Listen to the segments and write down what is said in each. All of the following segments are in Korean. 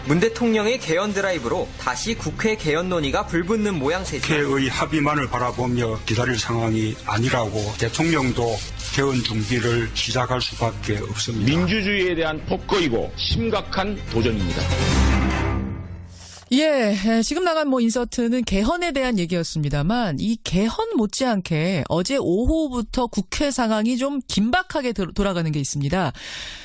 문 대통령의 개헌 드라이브로 다시 국회 개헌 논의가 불붙는 모양새죠. 국회의 합의만을 바라보며 기다릴 상황이 아니라고 대통령도 개헌 준비를 시작할 수밖에 없습니다. 민주주의에 대한 폭거이고 심각한 도전입니다. 예, 지금 나간 인서트는 개헌에 대한 얘기였습니다만 이 개헌 못지않게 어제 오후부터 국회 상황이 좀 긴박하게 돌아가는 게 있습니다.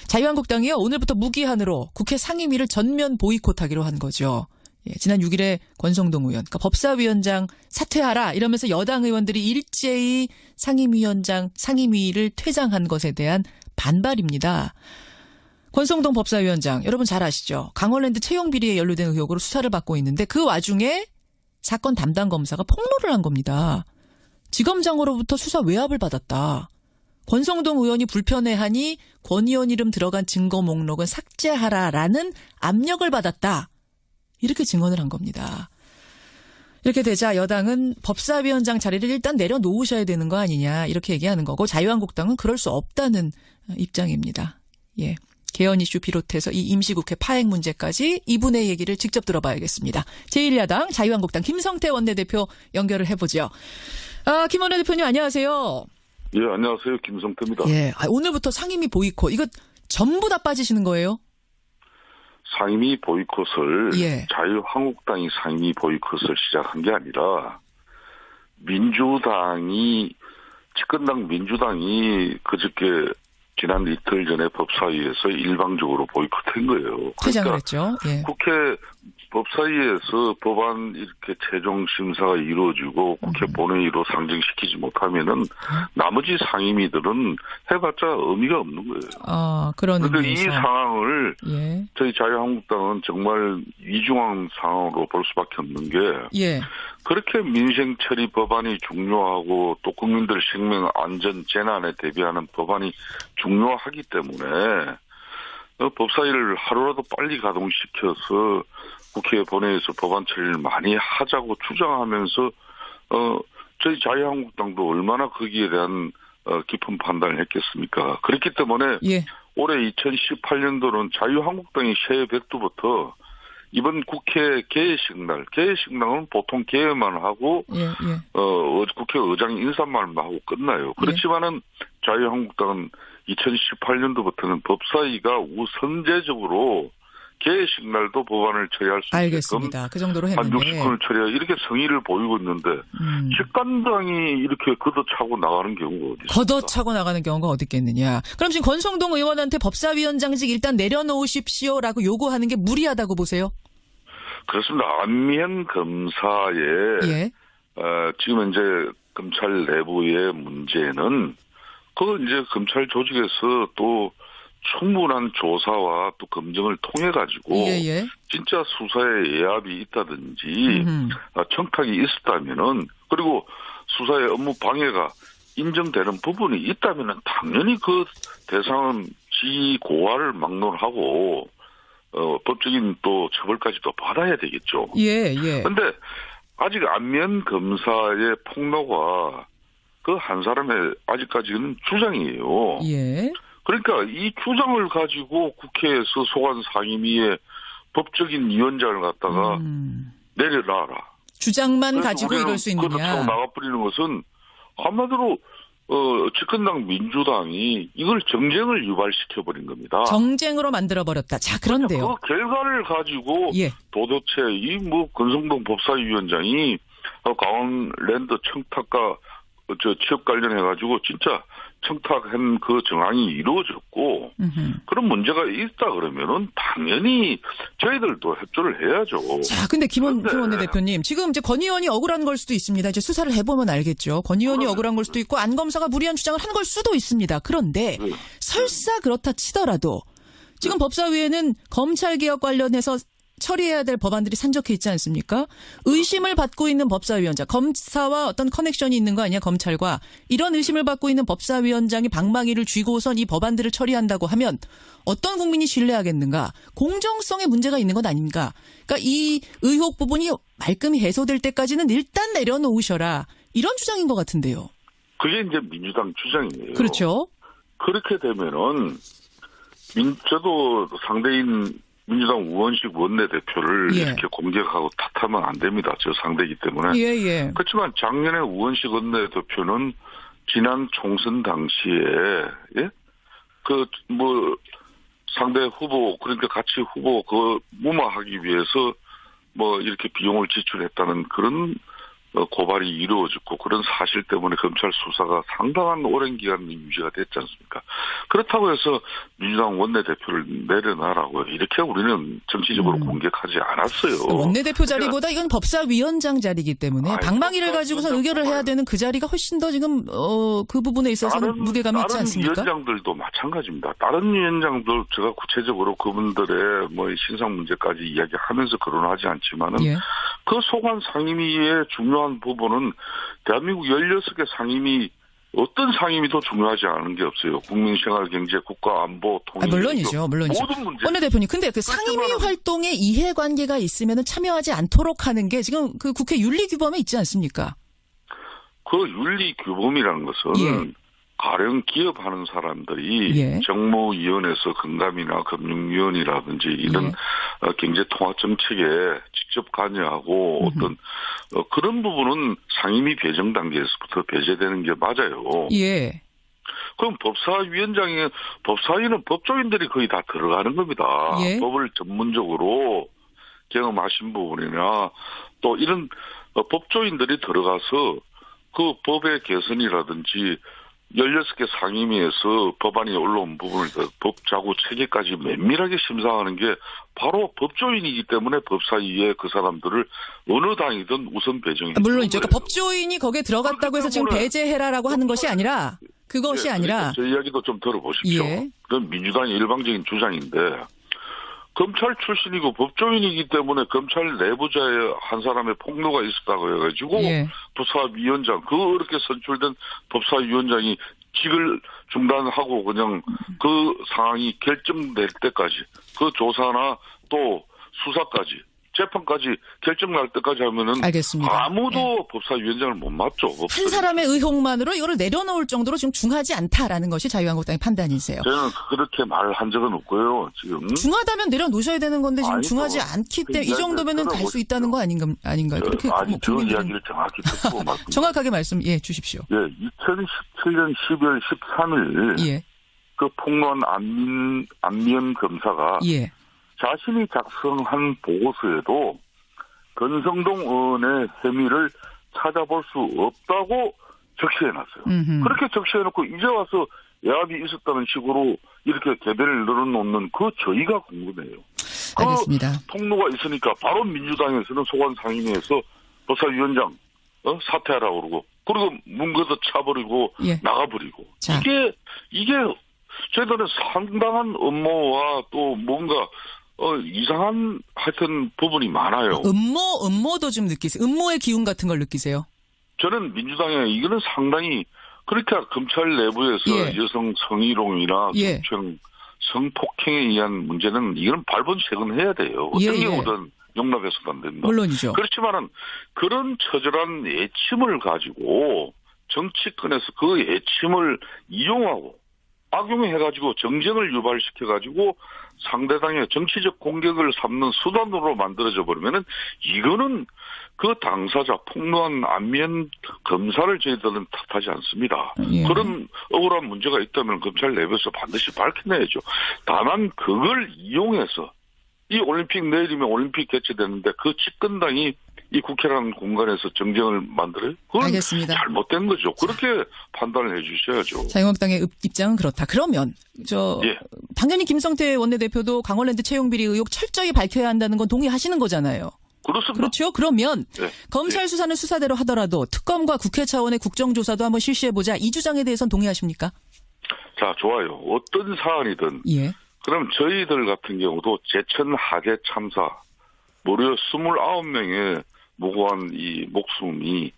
자유한국당이요, 오늘부터 무기한으로 국회 상임위를 전면 보이콧하기로 한 거죠. 예, 지난 6일에 권성동 의원, 그러니까 법사위원장 사퇴하라 이러면서 여당 의원들이 일제히 상임위를 퇴장한 것에 대한 반발입니다. 권성동 법사위원장, 여러분 잘 아시죠? 강원랜드 채용 비리에 연루된 의혹으로 수사를 받고 있는데 그 와중에 사건 담당 검사가 폭로를 한 겁니다. 지검장으로부터 수사 외압을 받았다. 권성동 의원이 불편해하니 권 의원 이름 들어간 증거 목록은 삭제하라라는 압력을 받았다. 이렇게 증언을 한 겁니다. 이렇게 되자 여당은 법사위원장 자리를 일단 내려놓으셔야 되는 거 아니냐 이렇게 얘기하는 거고, 자유한국당은 그럴 수 없다는 입장입니다. 예. 개헌 이슈 비롯해서 이 임시국회 파행 문제까지 이분의 얘기를 직접 들어봐야겠습니다. 제1야당 자유한국당 김성태 원내대표 연결을 해보죠. 김 원내대표님 안녕하세요. 예, 안녕하세요. 김성태입니다. 예, 오늘부터 상임위 보이콧 이거 전부 다 빠지시는 거예요? 상임위 보이콧을 예. 자유한국당이 상임위 보이콧을 시작한 게 아니라 집권당 민주당이 그저께 지난 이틀 전에 법사위에서 일방적으로 보이콧한 거예요. 퇴장을 했죠. 예. 국회 법사위에서 법안 이렇게 최종 심사가 이루어지고 국회 본회의로 상정시키지 못하면은 나머지 상임위들은 해봤자 의미가 없는 거예요. 그런 그런데 이 의미에서. 상황을 예. 저희 자유한국당은 정말 위중한 상황으로 볼 수밖에 없는 게, 예. 그렇게 민생 처리 법안이 중요하고 또 국민들 생명 안전 재난에 대비하는 법안이 중요하기 때문에 법사위를 하루라도 빨리 가동시켜서 국회 본회의에서 법안 처리를 많이 하자고 주장하면서 저희 자유한국당도 얼마나 거기에 대한 깊은 판단을 했겠습니까? 그렇기 때문에 예. 올해 2018년도는 자유한국당이 새해 백두부터 이번 국회 개회식날은 보통 개회만 하고 예. 국회 의장 인사만 하고 끝나요. 그렇지만은 자유한국당은 2018년도부터는 법사위가 우선제적으로 개회식 날도 법안을 처리할 수 있게끔 알겠습니다. 그 정도로 했는데. 한 60건을 처리하 이렇게 성의를 보이고 있는데 집권당이 이렇게 걷어차고 나가는 경우가 어디 있습니까? 걷어차고 나가는 경우가 어디 있겠느냐. 그럼 지금 권성동 의원한테 법사위원장직 일단 내려놓으십시오라고 요구하는 게 무리하다고 보세요? 그렇습니다. 안면 검사의 예. 지금 이제 검찰 내부의 문제는 이제 검찰 조직에서 또 충분한 조사와 또 검증을 통해 가지고 예. 진짜 수사에 예압이 있다든지 청탁이 있었다면은, 그리고 수사의 업무 방해가 인정되는 부분이 있다면은 당연히 그 대상은 지고화를 막론하고 법적인 또 처벌까지도 받아야 되겠죠. 예. 그런데 아직 안면 검사의 폭로가 그 한 사람의 아직까지는 주장이에요. 예. 그러니까 이 주장을 가지고 국회에서 소관 상임위의 법적인 위원장을 갖다가 내려놔라. 주장만 가지고 이럴 수 있느냐. 그렇다고 나가버리는 것은 한마디로 집권당 민주당이 이걸 정쟁을 유발시켜버린 겁니다. 정쟁으로 만들어버렸다. 자, 그런데요. 그 결과를 가지고 예. 도대체 권성동 법사위원장이 강원랜드 청탁과 취업 관련해가지고 진짜 청탁한 그 정황이 이루어졌고 그런 문제가 있다 그러면은 당연히 저희들도 협조를 해야죠. 자, 근데 김 원내대표님, 지금 이제 권 의원이 억울한 걸 수도 있습니다. 이제 수사를 해보면 알겠죠. 권 의원이 억울한 걸 수도 있고 안 검사가 무리한 주장을 한 걸 수도 있습니다. 그런데 설사 그렇다 치더라도 지금 법사위에는 검찰개혁 관련해서 처리해야 될 법안들이 산적해 있지 않습니까? 의심을 받고 있는 법사위원장, 검사와 어떤 커넥션이 있는 거 아니야, 검찰과. 이런 의심을 받고 있는 법사위원장이 방망이를 쥐고선 이 법안들을 처리한다고 하면 어떤 국민이 신뢰하겠는가? 공정성에 문제가 있는 것 아닌가? 그러니까 이 의혹 부분이 말끔히 해소될 때까지는 일단 내려놓으셔라. 이런 주장인 것 같은데요. 그게 이제 민주당 주장이에요. 그렇죠. 그렇게 되면은 저도 상대인 민주당 우원식 원내대표를 예. 이렇게 공격하고 탓하면 안 됩니다. 저 상대이기 때문에. 예. 그렇지만 작년에 우원식 원내대표는 지난 총선 당시에 예? 상대 후보 그러니까 같이 후보 무마하기 위해서 이렇게 비용을 지출했다는 그런 고발이 이루어졌고 그런 사실 때문에 검찰 수사가 상당한 오랜 기간 유지가 됐지 않습니까? 그렇다고 해서 민주당 원내대표를 내려놔라고 이렇게 우리는 정치적으로 공격하지 않았어요. 원내대표 자리보다 이건 법사위원장 자리이기 때문에 방망이를 가지고서 의결을 해야 되는 그 자리가 훨씬 더 지금 그 부분에 있어서는 무게감이 있지 않습니까? 다른 위원장들도 마찬가지입니다. 다른 위원장들 제가 구체적으로 그분들의 신상 문제까지 이야기하면서 거론하지 않지만은 예. 그 소관 상임위의 중요한 부분은 대한민국 16개 상임위 어떤 상임위 도 중요하지 않은 게 없어요. 국민생활, 경제, 국가, 안보, 통일. 물론이죠. 모든 문제. 원내대표님, 근데 그 상임위 활동에 이해관계가 있으면 참여하지 않도록 하는 게 지금 그 국회 윤리규범에 있지 않습니까? 그 윤리규범이라는 것은 예. 가령 기업하는 사람들이 예. 정무위원회에서 금감이나 금융위원이라든지 이런 경제통합정책에 직접 관여하고 어떤 그런 부분은 상임위 배정 단계에서부터 배제되는 게 맞아요. 예. 그럼 법사위는 법조인들이 거의 다 들어가는 겁니다. 예. 법을 전문적으로 경험하신 부분이나 또 이런 법조인들이 들어가서 그 법의 개선이라든지 16개 상임위에서 법안이 올라온 부분을 법 자구 체계까지 면밀하게 심사하는 게 바로 법조인이기 때문에 법사위에 그 사람들을 어느 당이든 우선 배정해. 물론이죠. 그러니까 법조인이 거기에 들어갔다고 해서 지금 배제해라라고 하는 것이 아니라 그것이 아니라. 저 이야기도 좀 들어보십시오. 예. 그건 민주당의 일방적인 주장인데 검찰 출신이고 법조인이기 때문에 검찰 내부자의 한 사람의 폭로가 있었다고 해가지고 예. 부사위원장 어렵게 선출된 법사위원장이 직을 중단하고 그냥 그 상황이 결정될 때까지 그 조사나 또 수사까지 재판까지 결정날 때까지 하면은 알겠습니다. 아무도 법사위원장을 못 맡죠. 한 사람의 의혹만으로 이거를 내려놓을 정도로 지금 중하지 않다라는 것이 자유한국당의 판단이세요. 저는 그렇게 말한 적은 없고요. 지금 중하다면 내려놓으셔야 되는 건데 지금 아니죠. 중하지 않기 때문에 이 이야기를 정도면은 갈 수 있다는 거 아닌가요? 그렇게 아니 저 국민들은 이야기를 정확히 듣고 말씀. 정확하게 말씀해 주십시오. 예, 2017년 12월 13일 예. 그 폭로한 안미연 검사가 예. 자신이 작성한 보고서에도 권성동 의원의 혐의를 찾아볼 수 없다고 적시해놨어요. 그렇게 적시해놓고 이제 와서 외압이 있었다는 식으로 이렇게 개변을 늘어놓는 그 저희가 궁금해요. 알겠습니다. 그 폭로가 있으니까 바로 민주당에서는 소관 상임위에서 법사위원장 사퇴하라고 그러고 그리고 문 걷어 차버리고 예. 나가버리고 자. 이게 저희들은 상당한 음모와 또 뭔가 이상한 하여튼 부분이 많아요. 음모도 좀 느끼세요? 음모의 기운 같은 걸 느끼세요? 저는 민주당에 이거는 상당히 그렇게 검찰 내부에서 예. 여성 성희롱이나 예. 성추행, 성폭행에 의한 문제는 이건 발본색은 돼요. 어떤 예, 예. 경우든 용납해서도 안 됩니다. 물론이죠. 그렇지만은 그런 처절한 애침을 가지고 정치권에서 그 애침을 이용하고 악용해가지고 정쟁을 유발시켜가지고 상대당의 정치적 공격을 삼는 수단으로 만들어져 버리면은 이거는 그 당사자 폭로한 안미연 검사를 저희들은 탓하지 않습니다. 예. 그런 억울한 문제가 있다면 검찰 내부에서 반드시 밝혀내야죠. 다만 그걸 이용해서 이 올림픽 내일이면 올림픽 개최되는데 그 집권당이 이 국회라는 공간에서 정쟁을 만들어요? 그건 알겠습니다. 잘못된 거죠. 그렇게 판단을 해 주셔야죠. 자유한국당의 입장은 그렇다. 그러면 예. 당연히 김성태 원내대표도 강원랜드 채용비리 의혹 철저히 밝혀야 한다는 건 동의하시는 거잖아요. 그렇습니다. 그렇죠? 그러면 네. 검찰 수사는 수사대로 하더라도 특검과 국회 차원의 국정조사도 한번 실시해보자. 이 주장에 대해서는 동의하십니까? 자, 좋아요. 어떤 사안이든 예. 그럼 저희들 같은 경우도 제천 하계 참사 무려 29명의 무고한 이 목숨이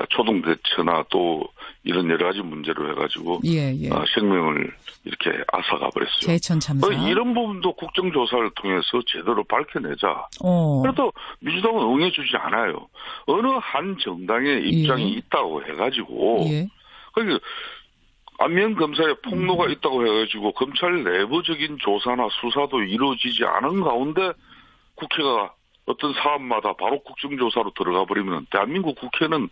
초동대처나 또 이런 여러 가지 문제로 해가지고 예. 생명을 이렇게 앗아가 버렸어요. 제천 참사. 이런 부분도 국정조사를 통해서 제대로 밝혀내자. 어. 그래도 민주당은 응해주지 않아요. 어느 한 정당의 입장이 예. 있다고 해가지고 예. 그러니까 안면 검사에 폭로가 있다고 해가지고 검찰 내부적인 조사나 수사도 이루어지지 않은 가운데 국회가 어떤 사안마다 바로 국정조사로 들어가 버리면 대한민국 국회는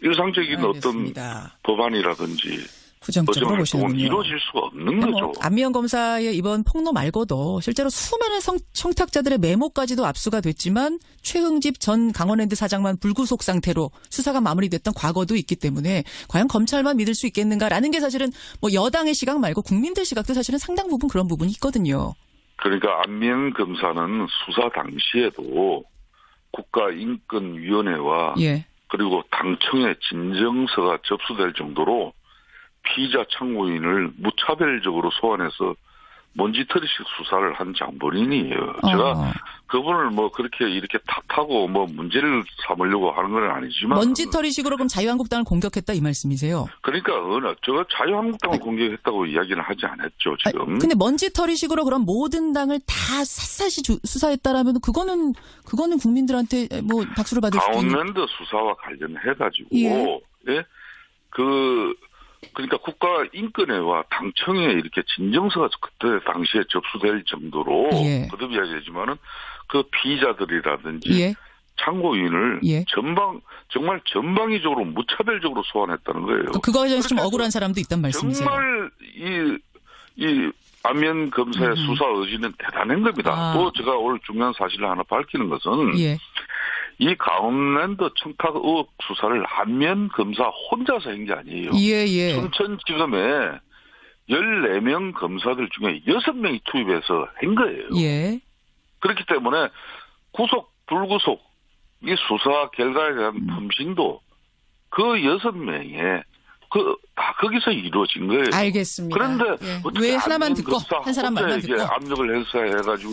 일상적인 알겠습니다. 어떤 법안이라든지 부정적으로 보시는군요. 이루어질 수가 없는 거죠. 안미영 검사의 이번 폭로 말고도 실제로 수많은 청탁자들의 메모까지도 압수가 됐지만 최흥집 전 강원랜드 사장만 불구속 상태로 수사가 마무리됐던 과거도 있기 때문에 과연 검찰만 믿을 수 있겠는가라는 게 사실은 뭐 여당의 시각 말고 국민들 시각도 사실은 상당 부분 그런 부분이 있거든요. 그러니까 안면 검사는 수사 당시에도 국가인권위원회와 예. 그리고 당청의 진정서가 접수될 정도로 피의자 참고인을 무차별적으로 소환해서 먼지털이식 수사를 한 장본인이에요. 제가 그분을 뭐 그렇게 이렇게 탓하고 뭐 문제를 삼으려고 하는 건 아니지만 먼지털이식으로 그럼 자유한국당을 공격했다 이 말씀이세요? 그러니까 제가 자유한국당을 공격했다고 이야기는 하지 않았죠 지금. 근데 먼지털이식으로 그럼 모든 당을 다 샅샅이 수사했다라면 그거는 국민들한테 뭐 박수를 받을 수 있는. 강원랜드 수사와 관련해가지고 예. 그러니까 국가인권회와 당청에 이렇게 진정서가 그때 당시에 접수될 정도로 예. 거듭 이야기하지만은 그 피의자들이라든지 예. 참고인을 예. 정말 전방위적으로 무차별적으로 소환했다는 거예요. 그거에 대해서 좀 억울한 사람도 있단 말씀이세요? 정말 이 안면 검사의 수사 의지는 대단한 겁니다. 또 제가 오늘 중요한 사실을 하나 밝히는 것은 예. 이 강원랜드 청탁 의혹 수사를 안면 검사 혼자서 한 게 아니에요. 예. 춘천지검에 14명 검사들 중에 6명이 투입해서 한 거예요. 예. 그렇기 때문에 구속, 불구속, 이 수사 결과에 대한 품신도 그 6명에 다 거기서 이루어진 거예요. 알겠습니다. 그런데 예. 어떻게 왜 하나만 듣고 검사 한 사람 말만 혼자 이게 듣고 압력을 행사해가지고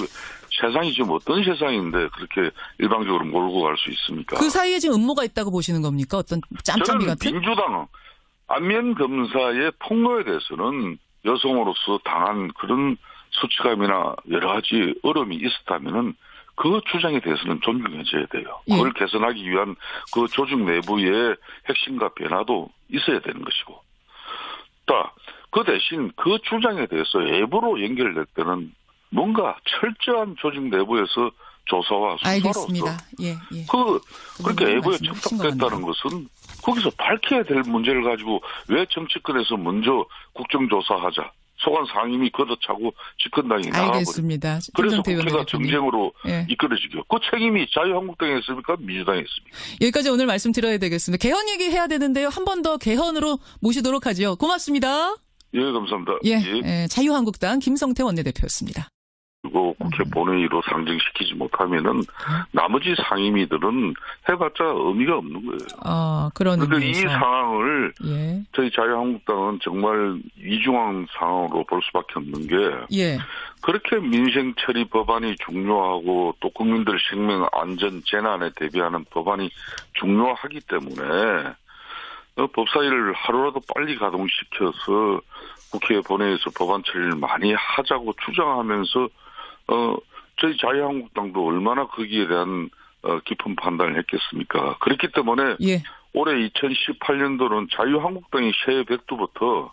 세상이 지금 어떤 세상인데 그렇게 일방적으로 몰고 갈 수 있습니까? 그 사이에 지금 음모가 있다고 보시는 겁니까? 어떤 짬짬이 저는 같은? 민주당 안면 검사의 폭로에 대해서는 여성으로서 당한 그런 수치감이나 여러 가지 어려움이 있었다면은 그 주장에 대해서는 존중해줘야 돼요. 예. 그걸 개선하기 위한 그 조직 내부의 핵심과 변화도 있어야 되는 것이고. 그 대신 그 주장에 대해서 외부로 연결될 때는 뭔가 철저한 조직 내부에서 조사와 수사로서 알겠습니다. 예. 그렇게 외부에 말씀이 척박됐다는 것은 거기서 밝혀야 될 문제를 가지고 왜 정치권에서 먼저 국정조사하자. 소관 상임위 걷어차고 집권당이 나가버립니다. 알겠습니다. 그래서 김성태 국회가 의원님. 정쟁으로 예. 이끌어지죠. 그 책임이 자유한국당에 있습니까? 민주당에 있습니까? 여기까지 오늘 말씀 드려야 되겠습니다. 개헌 얘기해야 되는데요. 한 번 더 개헌으로 모시도록 하죠. 고맙습니다. 예, 감사합니다. 예. 자유한국당 김성태 원내대표였습니다. 그리고 국회 본회의로 상정시키지 못하면은 나머지 상임위들은 해봤자 의미가 없는 거예요. 그런 그런데 이 의미에서. 상황을 예. 저희 자유한국당은 정말 이중한 상황으로 볼 수밖에 없는 게 예. 그렇게 민생 처리 법안이 중요하고 또 국민들 생명 안전 재난에 대비하는 법안이 중요하기 때문에 법사위를 하루라도 빨리 가동시켜서 국회 본회의에서 법안 처리를 많이 하자고 주장하면서 저희 자유한국당도 얼마나 거기에 대한 깊은 판단을 했겠습니까? 그렇기 때문에 예. 올해 2018년도는 자유한국당이 새해 백두부터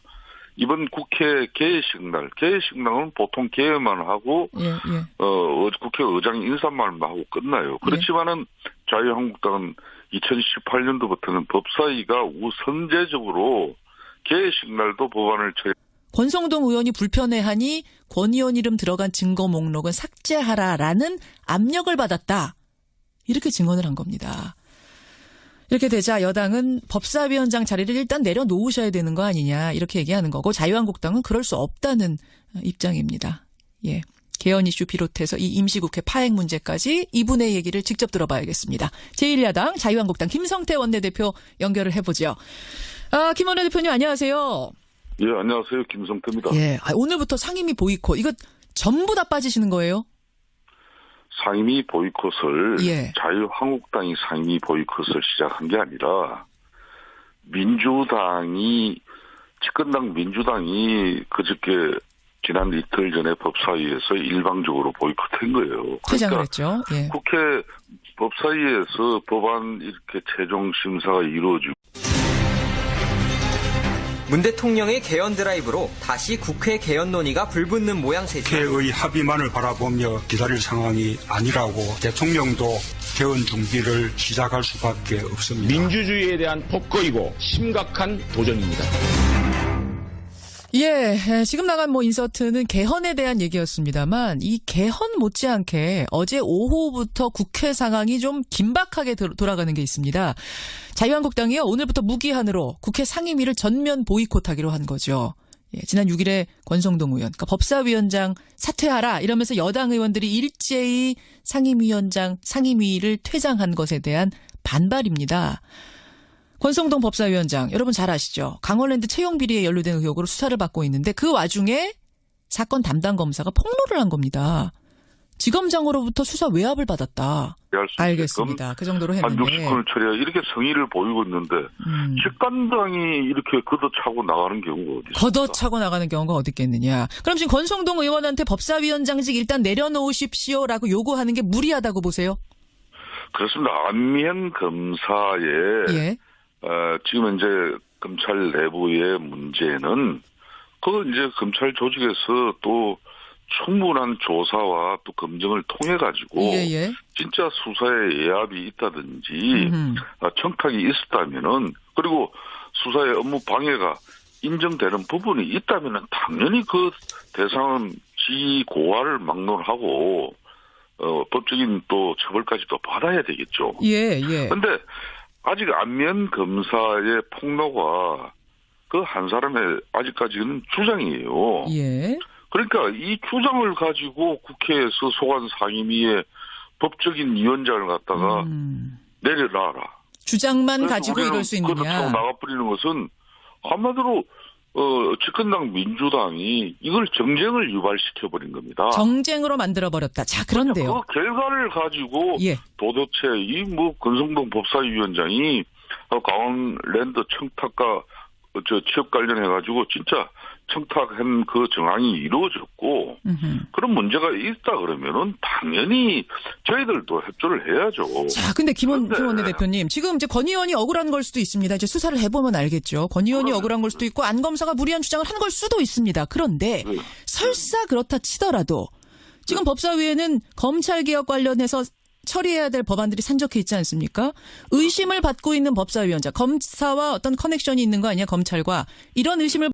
이번 국회 개회식날, 개회식날은 보통 개회만 하고 예. 국회 의장 인사말만 하고 끝나요. 그렇지만은 자유한국당은 2018년도부터는 법사위가 우선제적으로 개회식날도 법안을 처리. 권성동 의원이 불편해하니 권 의원 이름 들어간 증거 목록은 삭제하라라는 압력을 받았다. 이렇게 증언을 한 겁니다. 이렇게 되자 여당은 법사위원장 자리를 일단 내려놓으셔야 되는 거 아니냐 이렇게 얘기하는 거고 자유한국당은 그럴 수 없다는 입장입니다. 예. 개헌 이슈 비롯해서 이 임시국회 파행 문제까지 이분의 얘기를 직접 들어봐야겠습니다. 제1야당 자유한국당 김성태 원내대표 연결을 해보죠. 김 원내대표님 안녕하세요. 예, 안녕하세요. 김성태입니다. 예, 오늘부터 상임위 보이콧 이거 전부 다 빠지시는 거예요? 상임위 보이콧을 예. 자유한국당이 상임위 보이콧을 시작한 게 아니라 민주당이 집권당 민주당이 그저께 지난 이틀 전에 법사위에서 일방적으로 보이콧한 거예요. 퇴장을 그러니까 했죠. 예. 국회 법사위에서 법안 이렇게 최종 심사가 이루어지고 문 대통령의 개헌 드라이브로 다시 국회 개헌 논의가 불붙는 모양새죠. 국회의 합의만을 바라보며 기다릴 상황이 아니라고 대통령도 개헌 준비를 시작할 수밖에 없습니다. 민주주의에 대한 폭거이고 심각한 도전입니다. 예, 지금 나간 인서트는 개헌에 대한 얘기였습니다만 이 개헌 못지않게 어제 오후부터 국회 상황이 좀 긴박하게 돌아가는 게 있습니다. 자유한국당이요, 오늘부터 무기한으로 국회 상임위를 전면 보이콧하기로 한 거죠. 예, 지난 6일에 권성동 의원, 그러니까 법사위원장 사퇴하라 이러면서 여당 의원들이 일제히 상임위를 퇴장한 것에 대한 반발입니다. 권성동 법사위원장, 여러분 잘 아시죠? 강원랜드 채용 비리에 연루된 의혹으로 수사를 받고 있는데 그 와중에 사건 담당 검사가 폭로를 한 겁니다. 지검장으로부터 수사 외압을 받았다. 알겠습니다. 그 정도로 한 했는데. 60건을 처리해 이렇게 성의를 보이고 있는데 직간당이 이렇게 걷어차고 나가는 경우가 어디 있습니까? 걷어차고 나가는 경우가 어디 있겠느냐. 그럼 지금 권성동 의원한테 법사위원장직 일단 내려놓으십시오라고 요구하는 게 무리하다고 보세요? 그렇습니다. 안미연 검사의 예. 지금 이제 검찰 내부의 문제는 이제 검찰 조직에서 또 충분한 조사와 또 검증을 통해 가지고 예. 진짜 수사에 예압이 있다든지 청탁이 있었다면은, 그리고 수사의 업무 방해가 인정되는 부분이 있다면은 당연히 그 대상은 지고화를 막론하고 법적인 또 처벌까지도 받아야 되겠죠. 예. 근데 아직 안미연 검사의 폭로가 그 한 사람의 아직까지는 주장이에요. 예. 그러니까 이 주장을 가지고 국회에서 소관 상임위의 법적인 위원장을 갖다가 내려놔라. 주장만 가지고 이럴 수 있느냐. 걷어차고 나가버리는 것은 한마디로 집권당 민주당이 이걸 정쟁을 유발시켜버린 겁니다. 정쟁으로 만들어버렸다. 자, 그런데요. 그 결과를 가지고 예. 도대체 이 권성동 법사위원장이 강원랜드 청탁과 취업 관련해가지고 진짜 청탁한 그 정황이 이루어졌고 그런 문제가 있다 그러면은 당연히 저희들도 협조를 해야죠. 자, 근데 김원 원내대표님, 지금 이제 권 의원이 억울한 걸 수도 있습니다. 이제 수사를 해보면 알겠죠. 권 의원이 억울한 걸 수도 있고 안 검사가 무리한 주장을 한 걸 수도 있습니다. 그런데 설사 그렇다 치더라도 지금 법사위에는 검찰개혁 관련해서 처리해야 될 법안들이 산적해 있지 않습니까? 의심을 받고 있는 법사위원장, 검사와 어떤 커넥션이 있는 거 아니야, 검찰과. 이런 의심을